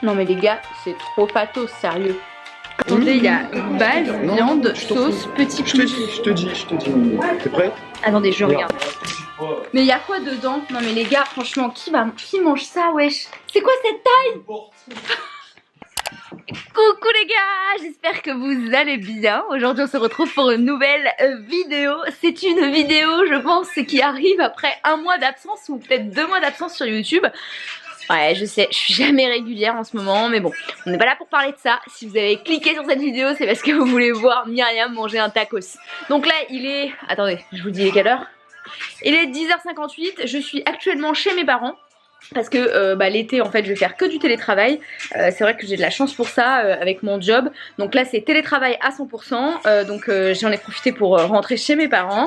Non mais les gars, c'est trop fatos, sérieux. Attendez, il y a base, viande, sauce, petit plus. Je te dis. T'es prêt? Attendez, je regarde. Mais il y a quoi dedans? Non mais les gars, franchement, qui mange ça, wesh? C'est quoi cette taille? Coucou les gars, j'espère que vous allez bien. Aujourd'hui on se retrouve pour une nouvelle vidéo. C'est une vidéo, je pense, qui arrive après 1 mois d'absence ou peut-être 2 mois d'absence sur YouTube. Ouais, je sais, je suis jamais régulière en ce moment, mais bon, on n'est pas là pour parler de ça. Si vous avez cliqué sur cette vidéo, c'est parce que vous voulez voir Myriam manger un tacos. Donc là, il est... Attendez, je vous dis quelle heure. Il est 10h58, je suis actuellement chez mes parents. Parce que l'été en fait je vais faire que du télétravail. C'est vrai que j'ai de la chance pour ça avec mon job. Donc là c'est télétravail à 100%. Donc j'en ai profité pour rentrer chez mes parents.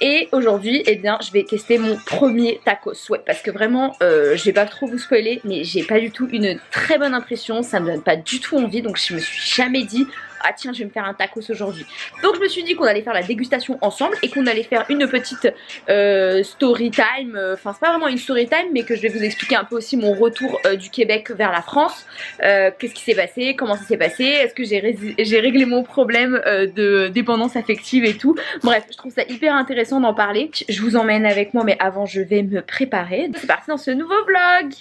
Et aujourd'hui eh bien je vais tester mon premier tacos. Ouais, parce que vraiment je vais pas trop vous spoiler, mais j'ai pas du tout une très bonne impression. Ça me donne pas du tout envie. Donc je me suis jamais dit ah tiens je vais me faire un tacos aujourd'hui. Donc je me suis dit qu'on allait faire la dégustation ensemble et qu'on allait faire une petite story time. Enfin c'est pas vraiment une story time, mais que je vais vous expliquer un peu aussi mon retour du Québec vers la France. Qu'est-ce qui s'est passé, comment ça s'est passé, est-ce que j'ai réglé mon problème de dépendance affective et tout. Bref, je trouve ça hyper intéressant d'en parler. Je vous emmène avec moi, mais avant je vais me préparer. C'est parti dans ce nouveau vlog.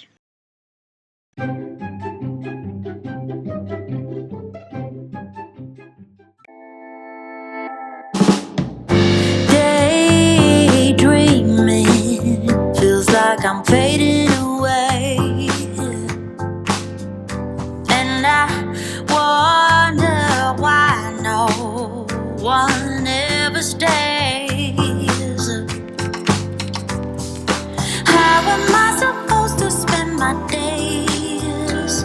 Like I'm fading away, and I wonder why no one ever stays. How am I supposed to spend my days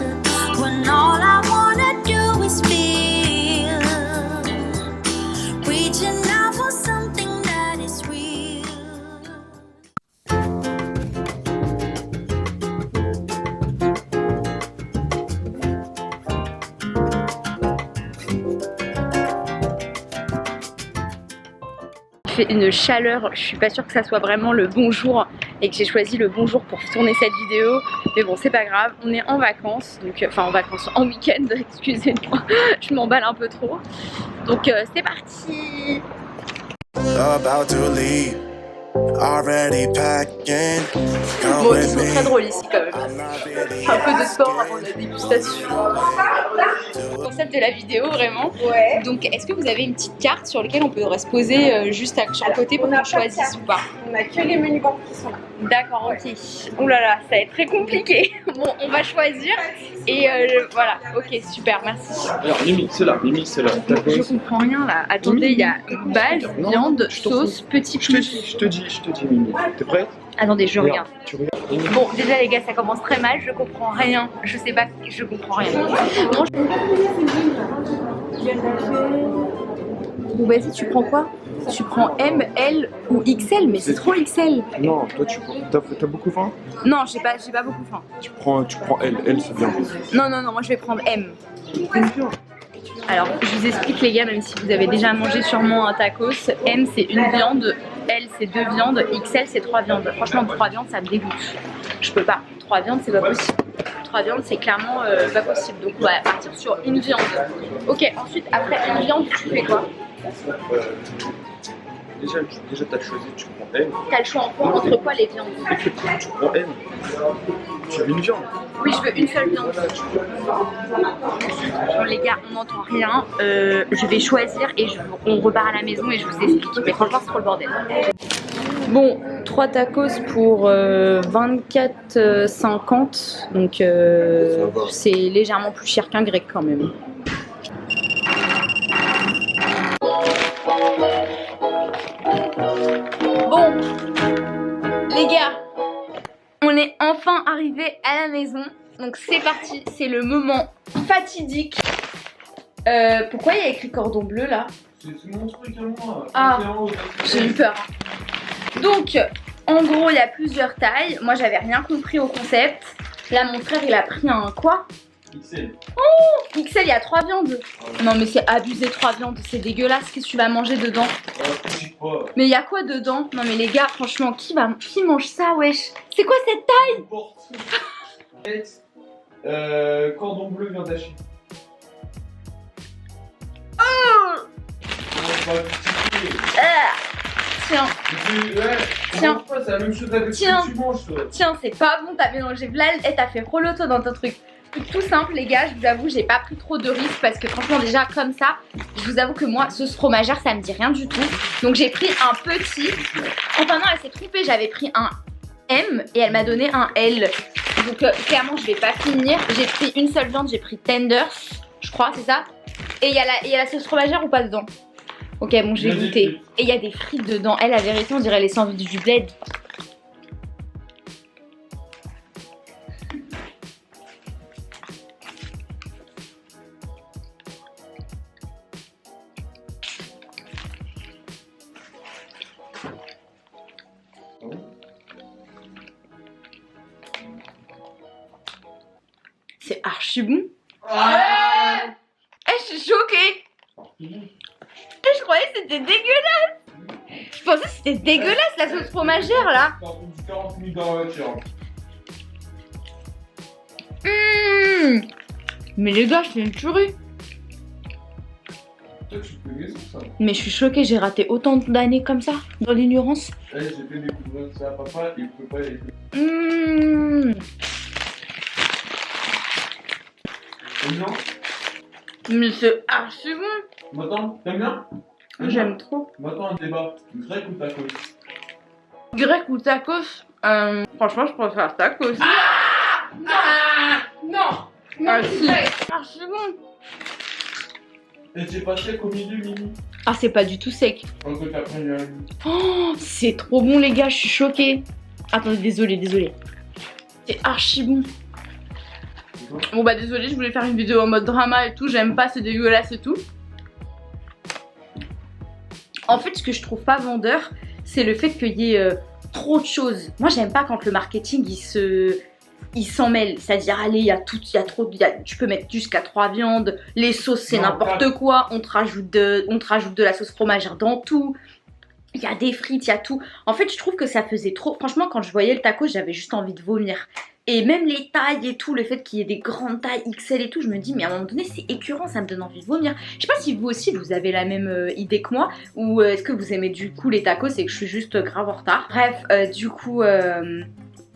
when all I wanna do is feel, reaching out for something that is real. Une chaleur, je suis pas sûre que ça soit vraiment le bon jour et que j'ai choisi le bon jour pour tourner cette vidéo, mais bon c'est pas grave, on est en vacances, donc enfin en vacances, en week-end, excusez-moi, je m'emballe un peu trop, donc c'est parti. About to leave, already packing. Bon, ils sont très drôles ici quand même. Un peu de sport avant la dégustation. Le concept de la vidéo vraiment. Ouais. Donc est-ce que vous avez une petite carte sur laquelle on peut se poser juste sur le côté pour qu'on choisisse ou pas? On a que les menus banques qui sont là. D'accord, ok. Ouh là là, ça va être très compliqué. Bon, on va choisir et voilà. Ok, super, merci. Alors Mimi, c'est là, Je comprends rien là. Attendez, il y a base, viande, sauce, petit plus. Je te dis Mimi. T'es prête? Attendez, je regarde. Tu regardes. Bon, déjà les gars, ça commence très mal. Je comprends rien. Je sais pas, je comprends rien. Non, Bon, vas-y, tu prends quoi? Tu prends M, L ou XL, mais c'est trop XL. Non, toi t'as beaucoup faim? Non, j'ai pas beaucoup faim. Tu prends L c'est bien. Non, moi je vais prendre M. Alors, je vous explique les gars, même si vous avez déjà mangé sûrement un tacos, M c'est une viande, L c'est 2 viandes, XL c'est 3 viandes. Franchement 3 viandes ça me dégoûte. Je peux pas. 3 viandes c'est pas possible. 3 viandes c'est clairement pas possible. Donc on va partir sur une viande. Ok, ensuite après une viande tu fais quoi? Déjà t'as choisi, tu prends M. T'as le choix entre quoi les viandes? Tu prends M. Tu veux une viande? Oui, je veux une seule viande. Bon les gars, on n'entend rien. Je vais choisir et on repart à la maison et je vous explique. Mais franchement c'est trop le bordel. Bon, 3 tacos pour 24,50. Donc c'est légèrement plus cher qu'un grec quand même. Bon, les gars, on est enfin arrivé à la maison. Donc c'est parti, c'est le moment fatidique. Pourquoi il y a écrit cordon bleu là? C'est mon truc à moi. Ah, j'ai eu peur. Donc, en gros, il y a plusieurs tailles. Moi, j'avais rien compris au concept. Là, mon frère, il a pris un quoi? XL. Oh, XL, il y a 3 viandes. Non, mais c'est abusé, 3 viandes. C'est dégueulasse. Qu'est-ce que tu vas manger dedans? Mais il y a quoi dedans? Non, mais les gars, franchement, qui mange ça, wesh? C'est quoi cette taille? Cordon bleu, viande hachée. Oh tiens, Ouais, Tiens. c'est la même chose avec Tiens. ce que tu manges, toi. tiens, c'est pas bon, t'as mélangé Vlad et t'as fait roloto dans ton truc. Truc tout simple les gars, je vous avoue j'ai pas pris trop de risques parce que franchement déjà comme ça, je vous avoue que moi sauce fromagère ça me dit rien du tout. Donc j'ai pris un petit, enfin non elle s'est trompée, j'avais pris un M et elle m'a donné un L. Donc clairement je vais pas finir, j'ai pris une seule viande, j'ai pris tenders, je crois c'est ça. Et il y a la sauce fromagère ou pas dedans? Ok bon je vais goûter. Et il y a des frites dedans, elle la vérité on dirait les sandwichs du bled. C'est archi bon. Je suis choquée. Je croyais que c'était dégueulasse. Je pensais que c'était dégueulasse la sauce fromagère là. Par contre, 40 minutes dans la voiture. Mais les gars, c'est une tuerie. Toi, tu peux gueuler sur ça. Mais je suis choquée, j'ai raté autant d'années comme ça, dans l'ignorance. J'ai fait découvrir ça à papa et il peut pas y aller. T'aimes bien? Mais c'est archi bon. Maintenant, t'aimes bien? J'aime trop. Maintenant, un débat. Grec ou tacos? Grec ou tacos? Franchement, je préfère tacos. Non. Ah si. Archi bon. Et c'est pas sec au milieu, Mimi? Ah, c'est pas du tout sec. Un truc après, il y a Oh, c'est trop bon les gars, je suis choquée. Attendez, désolé. C'est archi bon. Bon bah désolé, je voulais faire une vidéo en mode drama et tout, j'aime pas, c'est dégueulasse et tout. En fait, ce que je trouve pas vendeur, c'est le fait qu'il y ait trop de choses. Moi, j'aime pas quand le marketing il s'en mêle. C'est-à-dire, allez, il y a tout, tu peux mettre jusqu'à 3 viandes, les sauces, c'est Non, n'importe quoi. On te rajoute de la sauce fromagère dans tout. Il y a des frites, il y a tout. En fait, je trouve que ça faisait trop. Franchement, quand je voyais le taco, j'avais juste envie de vomir. Et même les tailles et tout, le fait qu'il y ait des grandes tailles XL et tout, je me dis, mais à un moment donné, c'est écurant, ça me donne envie de vomir. Je sais pas si vous aussi, vous avez la même idée que moi, ou est-ce que vous aimez du coup les tacos et que je suis juste grave en retard. Bref, du coup,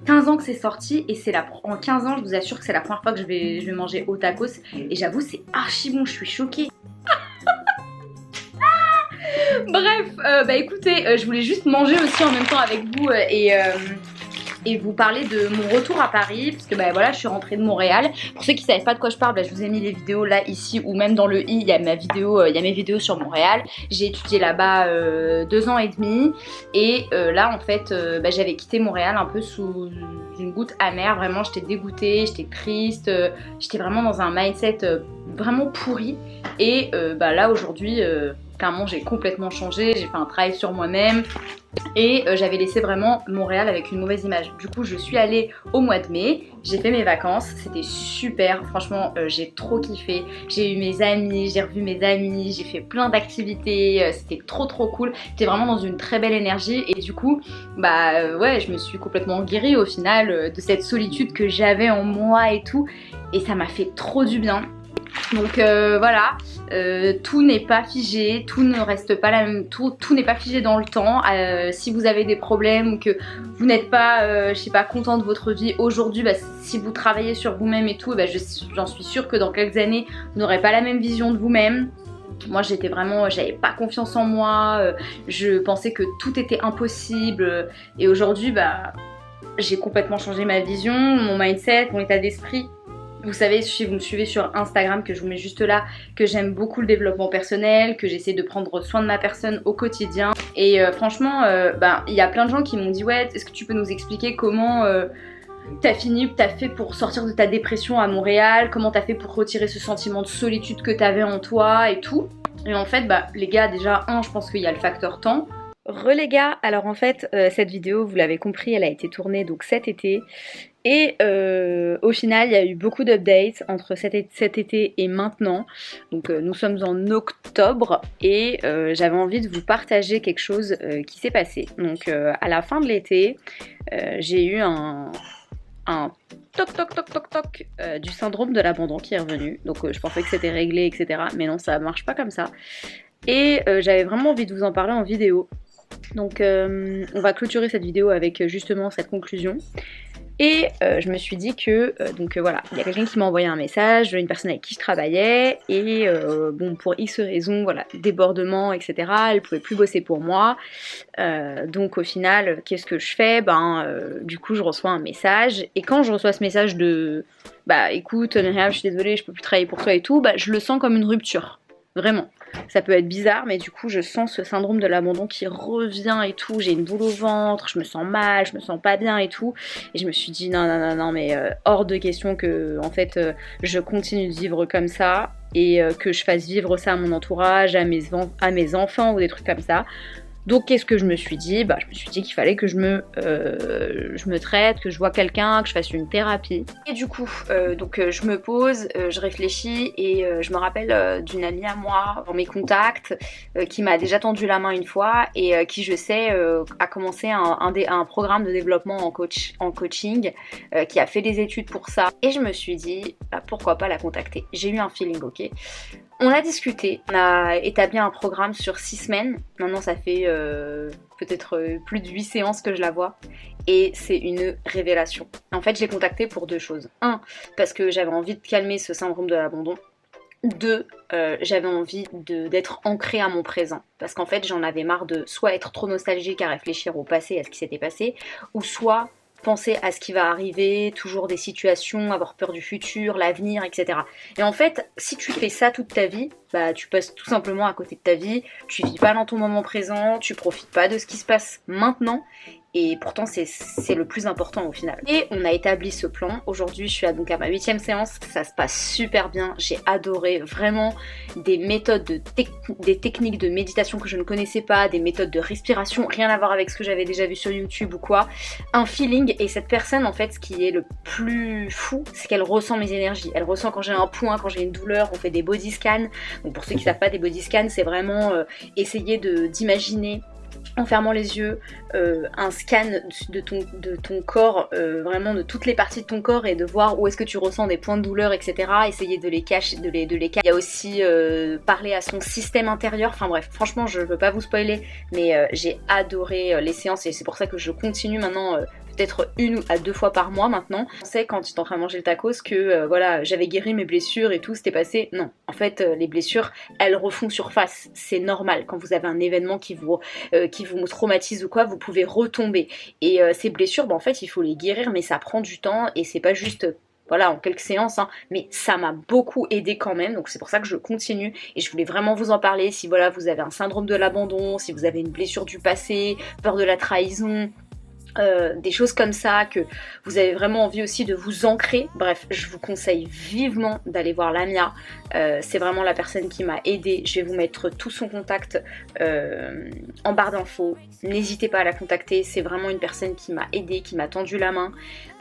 15 ans que c'est sorti, et en 15 ans, je vous assure que c'est la première fois que je vais manger au tacos. Et j'avoue, c'est archi bon, je suis choquée. Bref, bah écoutez, je voulais juste manger aussi en même temps avec vous et vous parler de mon retour à Paris, parce que bah voilà, je suis rentrée de Montréal. Pour ceux qui savent pas de quoi je parle, bah, je vous ai mis les vidéos là, ici, ou même dans le i, il y a mes vidéos sur Montréal. J'ai étudié là-bas 2 ans et demi, et là en fait, bah, j'avais quitté Montréal un peu sous une goutte amère, vraiment j'étais dégoûtée, j'étais triste, j'étais vraiment dans un mindset vraiment pourri, et bah là aujourd'hui, clairement j'ai complètement changé, j'ai fait un travail sur moi-même. Et j'avais laissé vraiment Montréal avec une mauvaise image. Du coup je suis allée au mois de mai, j'ai fait mes vacances, c'était super, franchement j'ai trop kiffé. J'ai eu mes amis, j'ai revu mes amis, j'ai fait plein d'activités, c'était trop cool. J'étais vraiment dans une très belle énergie et du coup bah ouais, je me suis complètement guérie au final de cette solitude que j'avais en moi et tout. Et ça m'a fait trop du bien. Donc voilà, tout n'est pas figé, tout ne reste pas la même, tout n'est pas figé dans le temps. Si vous avez des problèmes ou que vous n'êtes pas, je sais pas, content de votre vie aujourd'hui, bah, si vous travaillez sur vous-même et tout, bah, j'en suis sûre que dans quelques années, vous n'aurez pas la même vision de vous-même. Moi j'étais vraiment, j'avais pas confiance en moi, je pensais que tout était impossible et aujourd'hui bah j'ai complètement changé ma vision, mon mindset, mon état d'esprit. Vous savez, si vous me suivez sur Instagram, que je vous mets juste là, que j'aime beaucoup le développement personnel, que j'essaie de prendre soin de ma personne au quotidien. Et franchement, il y a plein de gens qui m'ont dit « Ouais, est-ce que tu peux nous expliquer comment t'as fait pour sortir de ta dépression à Montréal, comment t'as fait pour retirer ce sentiment de solitude que t'avais en toi et tout ?» Et en fait, bah les gars, déjà, je pense qu'il y a le facteur temps. Les gars, alors en fait, cette vidéo, vous l'avez compris, elle a été tournée donc cet été. Et au final, il y a eu beaucoup d'updates entre cet été et maintenant. Donc nous sommes en octobre et j'avais envie de vous partager quelque chose qui s'est passé. Donc à la fin de l'été, j'ai eu un toc du syndrome de l'abandon qui est revenu. Donc je pensais que c'était réglé, etc. Mais non, ça marche pas comme ça. Et j'avais vraiment envie de vous en parler en vidéo. Donc on va clôturer cette vidéo avec justement cette conclusion. Et je me suis dit que, voilà, il y a quelqu'un qui m'a envoyé un message, une personne avec qui je travaillais, et bon, pour X raisons, voilà, débordement, etc., elle pouvait plus bosser pour moi. Donc au final, qu'est-ce que je fais? Du coup, je reçois un message, et quand je reçois ce message de bah écoute, Myriam, je suis désolée, je peux plus travailler pour toi et tout, bah je le sens comme une rupture. Vraiment. Ça peut être bizarre, mais du coup, je sens ce syndrome de l'abandon qui revient et tout. J'ai une boule au ventre, je me sens mal, je me sens pas bien et tout. Et je me suis dit, non, mais hors de question que, en fait, je continue de vivre comme ça et que je fasse vivre ça à mon entourage, à mes enfants ou des trucs comme ça. Donc qu'est-ce que je me suis dit? Je me suis dit qu'il fallait que je me traite, que je vois quelqu'un, que je fasse une thérapie. Et du coup, je me pose, je réfléchis et je me rappelle d'une amie à moi dans mes contacts qui m'a déjà tendu la main une fois et qui je sais a commencé un programme de développement en coaching, qui a fait des études pour ça. Et je me suis dit pourquoi pas la contacter. J'ai eu un feeling, ok. On a discuté, on a établi un programme sur 6 semaines. Maintenant ça fait peut-être plus de 8 séances que je la vois. Et c'est une révélation. En fait, je l'ai contactée pour 2 choses. 1, parce que j'avais envie de calmer ce syndrome de l'abandon. 2, j'avais envie d'être ancrée à mon présent. Parce qu'en fait, j'en avais marre de soit être trop nostalgique à réfléchir au passé, à ce qui s'était passé, ou soit penser à ce qui va arriver, toujours des situations, avoir peur du futur, l'avenir, etc. Et en fait, si tu fais ça toute ta vie, tu passes tout simplement à côté de ta vie, tu vis pas dans ton moment présent, tu profites pas de ce qui se passe maintenant, et pourtant c'est le plus important au final. Et on a établi ce plan. Aujourd'hui je suis à ma 8e séance, ça se passe super bien, j'ai adoré vraiment des méthodes, des techniques de méditation que je ne connaissais pas, des méthodes de respiration, rien à voir avec ce que j'avais déjà vu sur YouTube ou quoi, un feeling. Et cette personne en fait, ce qui est le plus fou, c'est qu'elle ressent mes énergies, elle ressent quand j'ai un point, quand j'ai une douleur. On fait des body scans. Donc pour ceux qui savent pas, des body scans, c'est vraiment essayer d'imaginer en fermant les yeux un scan de ton corps, vraiment de toutes les parties de ton corps, et de voir où est-ce que tu ressens des points de douleur, etc. Essayer de les cacher, de les cacher. Il y a aussi parler à son système intérieur. Enfin bref, franchement je veux pas vous spoiler, mais j'ai adoré les séances et c'est pour ça que je continue maintenant. Peut-être 1 à 2 fois par mois maintenant. Je pensais quand j'étais en train de manger le tacos que voilà, j'avais guéri mes blessures et tout, c'était passé. Non, en fait les blessures, elles refont surface. C'est normal, quand vous avez un événement qui vous traumatise ou quoi, vous pouvez retomber. Et ces blessures, en fait il faut les guérir, mais ça prend du temps et c'est pas juste voilà, en quelques séances, hein, mais ça m'a beaucoup aidé quand même, donc c'est pour ça que je continue et je voulais vraiment vous en parler. Si voilà, vous avez un syndrome de l'abandon, si vous avez une blessure du passé, peur de la trahison, des choses comme ça, que vous avez vraiment envie aussi de vous ancrer, bref, je vous conseille vivement d'aller voir Lamia. C'est vraiment la personne qui m'a aidée. Je vais vous mettre tout son contact en barre d'infos, n'hésitez pas à la contacter. C'est vraiment une personne qui m'a aidée, qui m'a tendu la main.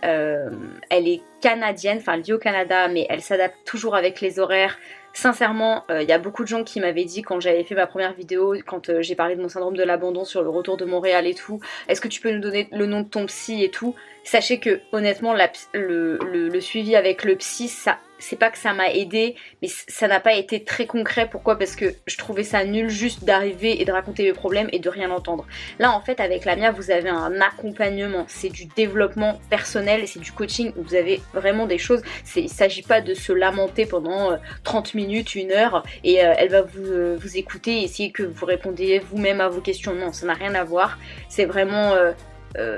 Elle est canadienne, enfin elle vit au Canada, mais elle s'adapte toujours avec les horaires. Sincèrement, il y a beaucoup de gens qui m'avaient dit quand j'avais fait ma première vidéo, quand j'ai parlé de mon syndrome de l'abandon sur le retour de Montréal et tout, est-ce que tu peux nous donner le nom de ton psy et tout? Sachez que honnêtement le suivi avec le psy, ça, c'est pas que ça m'a aidé, mais ça n'a pas été très concret. Pourquoi? Parce que je trouvais ça nul juste d'arriver et de raconter mes problèmes et de rien entendre. Là en fait avec Lamia vous avez un accompagnement, c'est du développement personnel, c'est du coaching, vous avez vraiment des choses. Il s'agit pas de se lamenter pendant 30 minutes, 1 heure et elle va vous écouter et essayer que vous répondiez vous-même à vos questions. Non, ça n'a rien à voir, c'est vraiment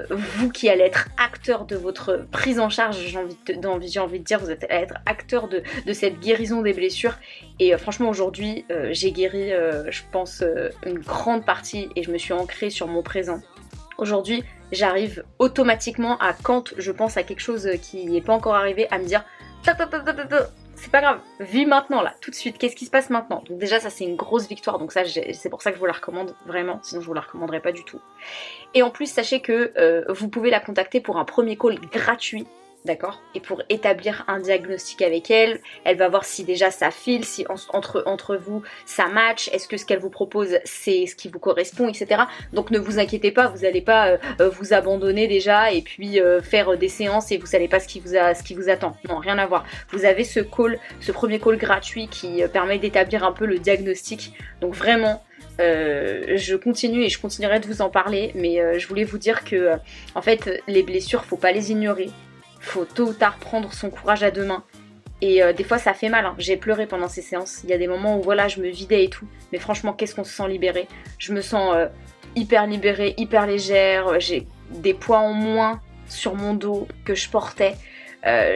vous qui allez être acteur de votre prise en charge. J'ai envie de dire, vous allez être acteur de cette guérison des blessures. Et franchement aujourd'hui j'ai guéri je pense une grande partie et je me suis ancrée sur mon présent. Aujourd'hui j'arrive automatiquement à, quand je pense à quelque chose qui n'est pas encore arrivé, à me dire c'est pas grave, vis maintenant là, tout de suite, qu'est-ce qui se passe maintenant? Donc déjà ça c'est une grosse victoire, donc ça c'est pour ça que je vous la recommande vraiment, sinon je vous la recommanderais pas du tout. Et en plus sachez que vous pouvez la contacter pour un premier call gratuit d'accord? Et pour établir un diagnostic avec elle, elle va voir si déjà ça file, si entre vous ça match, est-ce que ce qu'elle vous propose c'est ce qui vous correspond, etc. Donc ne vous inquiétez pas, vous n'allez pas vous abandonner déjà et puis faire des séances et vous savez pas ce qui vous attend. Non, rien à voir. Vous avez ce premier call gratuit qui permet d'établir un peu le diagnostic. Donc vraiment, je continue et je continuerai de vous en parler, mais je voulais vous dire que en fait les blessures, faut pas les ignorer. Faut tôt ou tard prendre son courage à deux mains. Et des fois ça fait mal, hein. J'ai pleuré pendant ces séances. Il y a des moments où voilà, je me vidais et tout. Mais franchement, qu'est-ce qu'on se sent libéré. Je me sens hyper libérée, hyper légère. J'ai des poids en moins sur mon dos que je portais.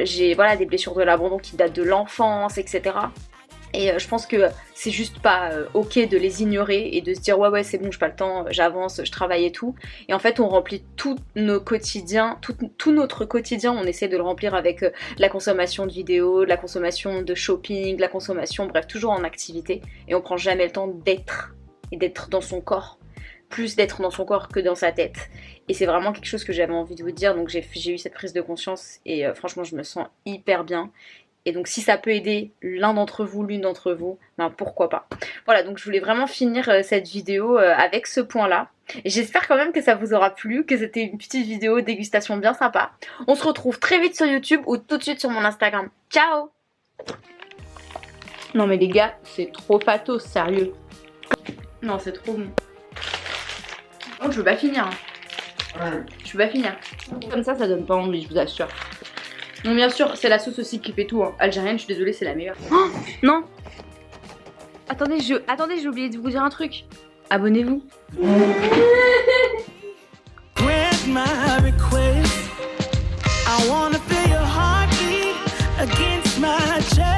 J'ai voilà, des blessures de l'abandon qui datent de l'enfance, etc. Et je pense que c'est juste pas ok de les ignorer et de se dire ouais c'est bon, j'ai pas le temps, j'avance, je travaille et tout. Et en fait on remplit tout notre quotidien, on essaie de le remplir avec la consommation de vidéos, la consommation de shopping, la consommation, bref, toujours en activité. Et on prend jamais le temps d'être et d'être dans son corps. Plus d'être dans son corps que dans sa tête. Et c'est vraiment quelque chose que j'avais envie de vous dire, donc j'ai eu cette prise de conscience et franchement je me sens hyper bien. Et donc si ça peut aider l'un d'entre vous, l'une d'entre vous, ben pourquoi pas. Voilà, donc je voulais vraiment finir cette vidéo avec ce point-là. Et j'espère quand même que ça vous aura plu, que c'était une petite vidéo dégustation bien sympa. On se retrouve très vite sur YouTube ou tout de suite sur mon Instagram. Ciao! Non mais les gars, c'est trop pathos, sérieux. Non, c'est trop bon. Oh, je veux pas finir. Hein. Je veux pas finir. Comme ça donne pas envie, je vous assure. Donc bien sûr, c'est la sauce aussi qui fait tout. Hein. Algérienne, je suis désolée, c'est la meilleure. Oh, non. Attendez, j'ai oublié de vous dire un truc. Abonnez-vous. Grant my request. I wanna feel your heartbeat against my chest.